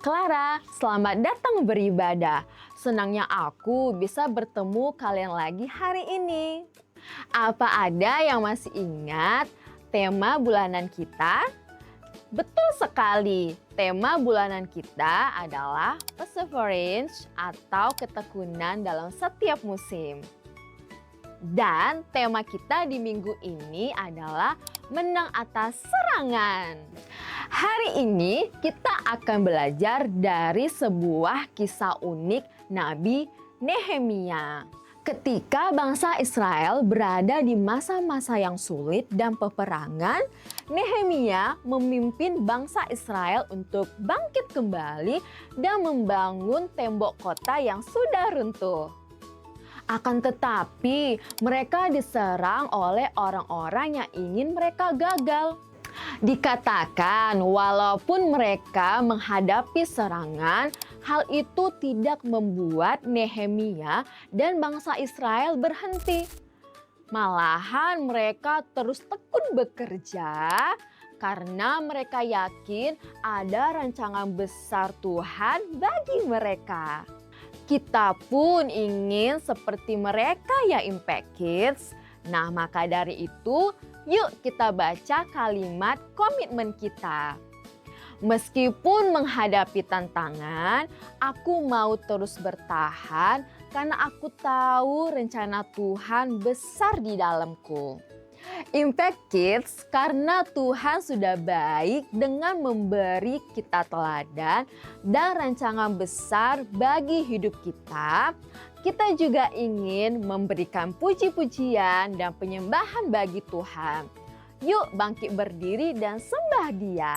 Clara, selamat datang beribadah. Senangnya aku bisa bertemu kalian lagi hari ini. Apa ada yang masih ingat tema bulanan kita? Betul sekali, tema bulanan kita adalah perseverance atau ketekunan dalam setiap musim. Dan tema kita di minggu ini adalah menang atas serangan. Hari ini kita akan belajar dari sebuah kisah unik Nabi Nehemia. Ketika bangsa Israel berada di masa-masa yang sulit dan peperangan, Nehemia memimpin bangsa Israel untuk bangkit kembali dan membangun tembok kota yang sudah runtuh. Akan tetapi, mereka diserang oleh orang-orang yang ingin mereka gagal. Dikatakan, walaupun mereka menghadapi serangan, hal itu tidak membuat Nehemia dan bangsa Israel berhenti. Malahan mereka terus tekun bekerja karena mereka yakin ada rancangan besar Tuhan bagi mereka. Kita pun ingin seperti mereka ya Impact Kids. Nah, maka dari itu, yuk kita baca kalimat komitmen kita. Meskipun menghadapi tantangan, aku mau terus bertahan karena aku tahu rencana Tuhan besar di dalamku. Impact Kids, karena Tuhan sudah baik dengan memberi kita teladan dan rancangan besar bagi hidup kita, kita juga ingin memberikan puji-pujian dan penyembahan bagi Tuhan. Yuk bangkit berdiri dan sembah Dia.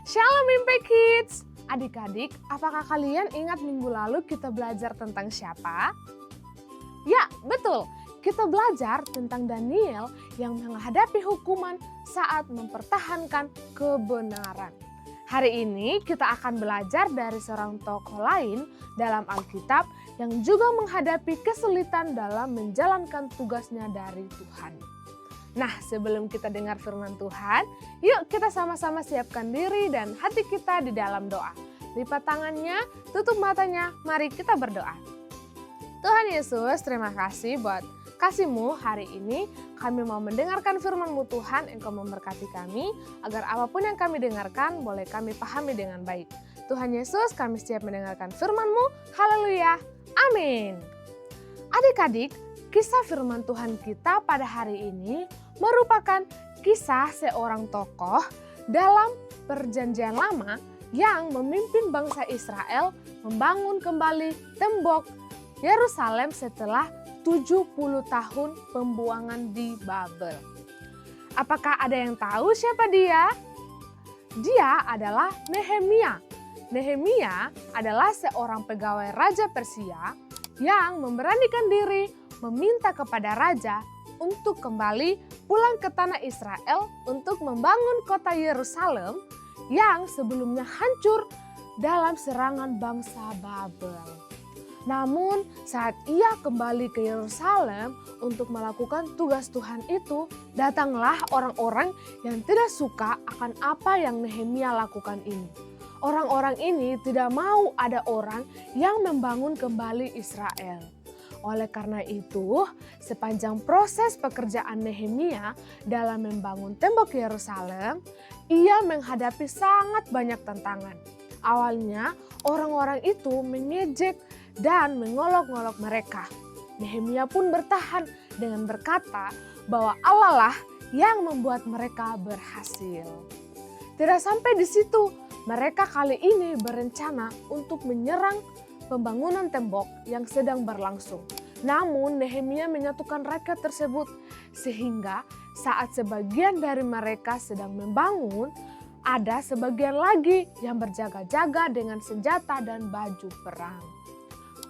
Shalom Impact Kids! Adik-adik, apakah kalian ingat minggu lalu kita belajar tentang siapa? Ya, betul. Kita belajar tentang Daniel yang menghadapi hukuman saat mempertahankan kebenaran. Hari ini kita akan belajar dari seorang tokoh lain dalam Alkitab yang juga menghadapi kesulitan dalam menjalankan tugasnya dari Tuhan. Nah, sebelum kita dengar firman Tuhan, yuk kita sama-sama siapkan diri dan hati kita di dalam doa. Lipat tangannya, tutup matanya, mari kita berdoa. Tuhan Yesus, terima kasih buat kasih-Mu hari ini. Kami mau mendengarkan firman-Mu Tuhan, Engkau memberkati kami, agar apapun yang kami dengarkan boleh kami pahami dengan baik. Tuhan Yesus, kami siap mendengarkan firman-Mu. Haleluya, amin. Adik-adik, kisah firman Tuhan kita pada hari ini merupakan kisah seorang tokoh dalam Perjanjian Lama yang memimpin bangsa Israel membangun kembali tembok Yerusalem setelah 70 tahun pembuangan di Babel. Apakah ada yang tahu siapa dia? Dia adalah Nehemia. Nehemia adalah seorang pegawai Raja Persia yang memberanikan diri meminta kepada raja untuk kembali pulang ke tanah Israel untuk membangun kota Yerusalem yang sebelumnya hancur dalam serangan bangsa Babel. Namun saat ia kembali ke Yerusalem untuk melakukan tugas Tuhan itu, datanglah orang-orang yang tidak suka akan apa yang Nehemia lakukan ini. Orang-orang ini tidak mau ada orang yang membangun kembali Israel. Oleh karena itu, sepanjang proses pekerjaan Nehemia dalam membangun tembok Yerusalem, ia menghadapi sangat banyak tantangan. Awalnya, orang-orang itu mengejek dan mengolok-olok mereka. Nehemia pun bertahan dengan berkata bahwa Allah lah yang membuat mereka berhasil. Tidak sampai di situ, mereka kali ini berencana untuk menyerang pembangunan tembok yang sedang berlangsung. Namun Nehemia menyatukan rakyat tersebut sehingga saat sebagian dari mereka sedang membangun, ada sebagian lagi yang berjaga-jaga dengan senjata dan baju perang.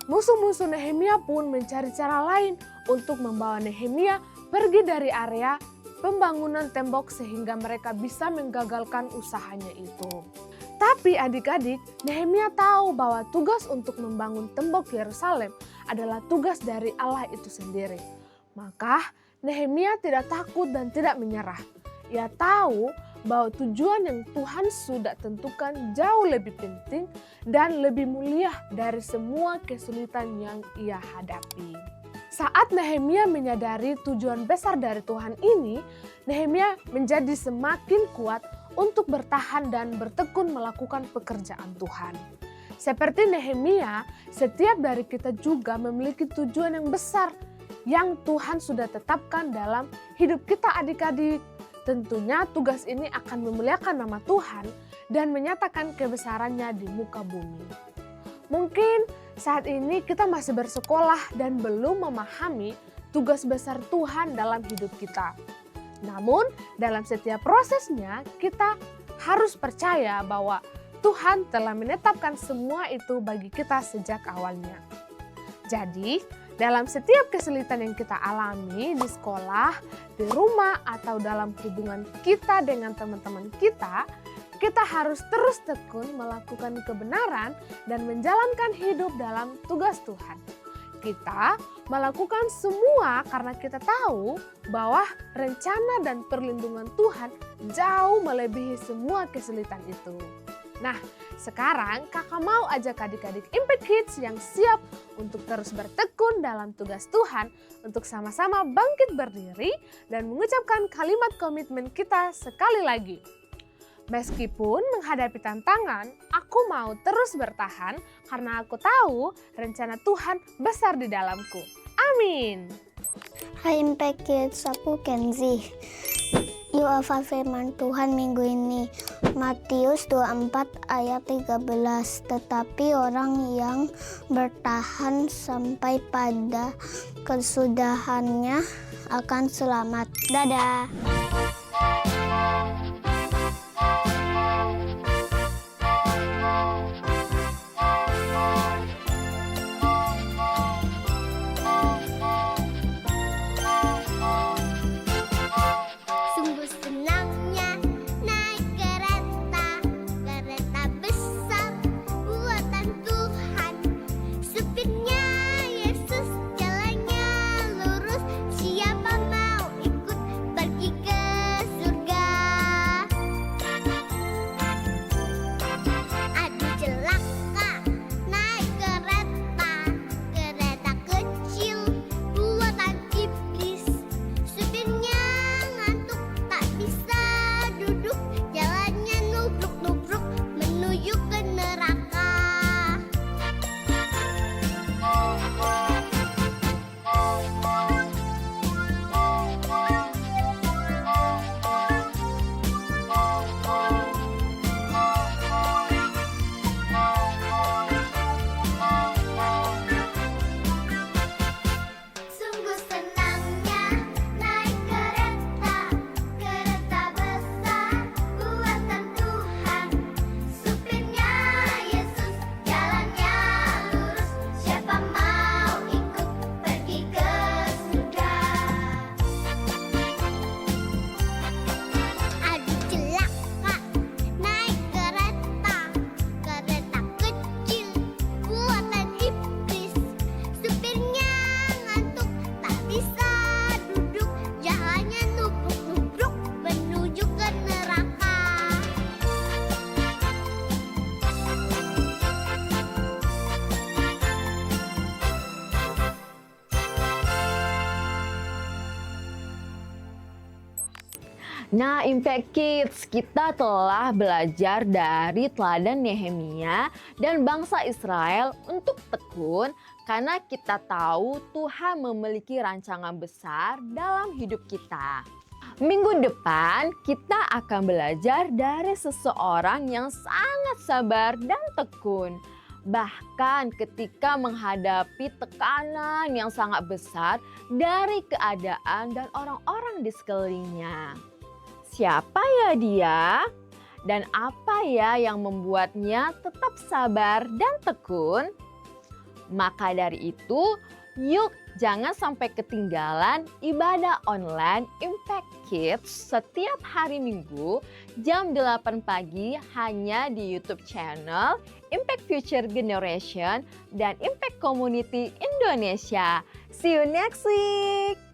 Musuh-musuh Nehemia pun mencari cara lain untuk membawa Nehemia pergi dari area pembangunan tembok sehingga mereka bisa menggagalkan usahanya itu. Tapi adik-adik, Nehemia tahu bahwa tugas untuk membangun tembok Yerusalem adalah tugas dari Allah itu sendiri. Maka Nehemia tidak takut dan tidak menyerah. Ia tahu bahwa tujuan yang Tuhan sudah tentukan jauh lebih penting dan lebih mulia dari semua kesulitan yang ia hadapi. Saat Nehemia menyadari tujuan besar dari Tuhan ini, Nehemia menjadi semakin kuat untuk bertahan dan bertekun melakukan pekerjaan Tuhan. Seperti Nehemia, setiap dari kita juga memiliki tujuan yang besar yang Tuhan sudah tetapkan dalam hidup kita adik-adik. Tentunya tugas ini akan memuliakan nama Tuhan dan menyatakan kebesarannya di muka bumi. Mungkin saat ini kita masih bersekolah dan belum memahami tugas besar Tuhan dalam hidup kita. Namun, dalam setiap prosesnya kita harus percaya bahwa Tuhan telah menetapkan semua itu bagi kita sejak awalnya. Jadi, dalam setiap kesulitan yang kita alami di sekolah, di rumah, atau dalam hubungan kita dengan teman-teman kita, kita harus terus tekun melakukan kebenaran dan menjalankan hidup dalam tugas Tuhan. Kita melakukan semua karena kita tahu bahwa rencana dan perlindungan Tuhan jauh melebihi semua kesulitan itu. Nah, sekarang kakak mau ajak adik-adik Impact Kids yang siap untuk terus bertekun dalam tugas Tuhan untuk sama-sama bangkit berdiri dan mengucapkan kalimat komitmen kita sekali lagi. Meskipun menghadapi tantangan, aku mau terus bertahan karena aku tahu rencana Tuhan besar di dalamku. Amin. Hai Impact Kids, aku Kenzi. Yuk hafal firman Tuhan minggu ini. Matius 24 ayat 13. Tetapi orang yang bertahan sampai pada kesudahannya akan selamat. Dadah. Sungguh senangnya naik kereta, kereta besar buatan Tuhan. Supirnya Yesus, jalannya lurus. Siapa mau ikut pergi Nah, Impact Kids, kita telah belajar dari teladan Nehemia dan bangsa Israel untuk tekun karena kita tahu Tuhan memiliki rancangan besar dalam hidup kita. Minggu depan kita akan belajar dari seseorang yang sangat sabar dan tekun. Bahkan ketika menghadapi tekanan yang sangat besar dari keadaan dan orang-orang di sekelilingnya. Siapa ya dia? Dan apa ya yang membuatnya tetap sabar dan tekun? Maka dari itu, yuk jangan sampai ketinggalan ibadah online Impact Kids setiap hari Minggu jam 8 pagi hanya di YouTube channel Impact Future Generation dan Impact Community Indonesia. See you next week!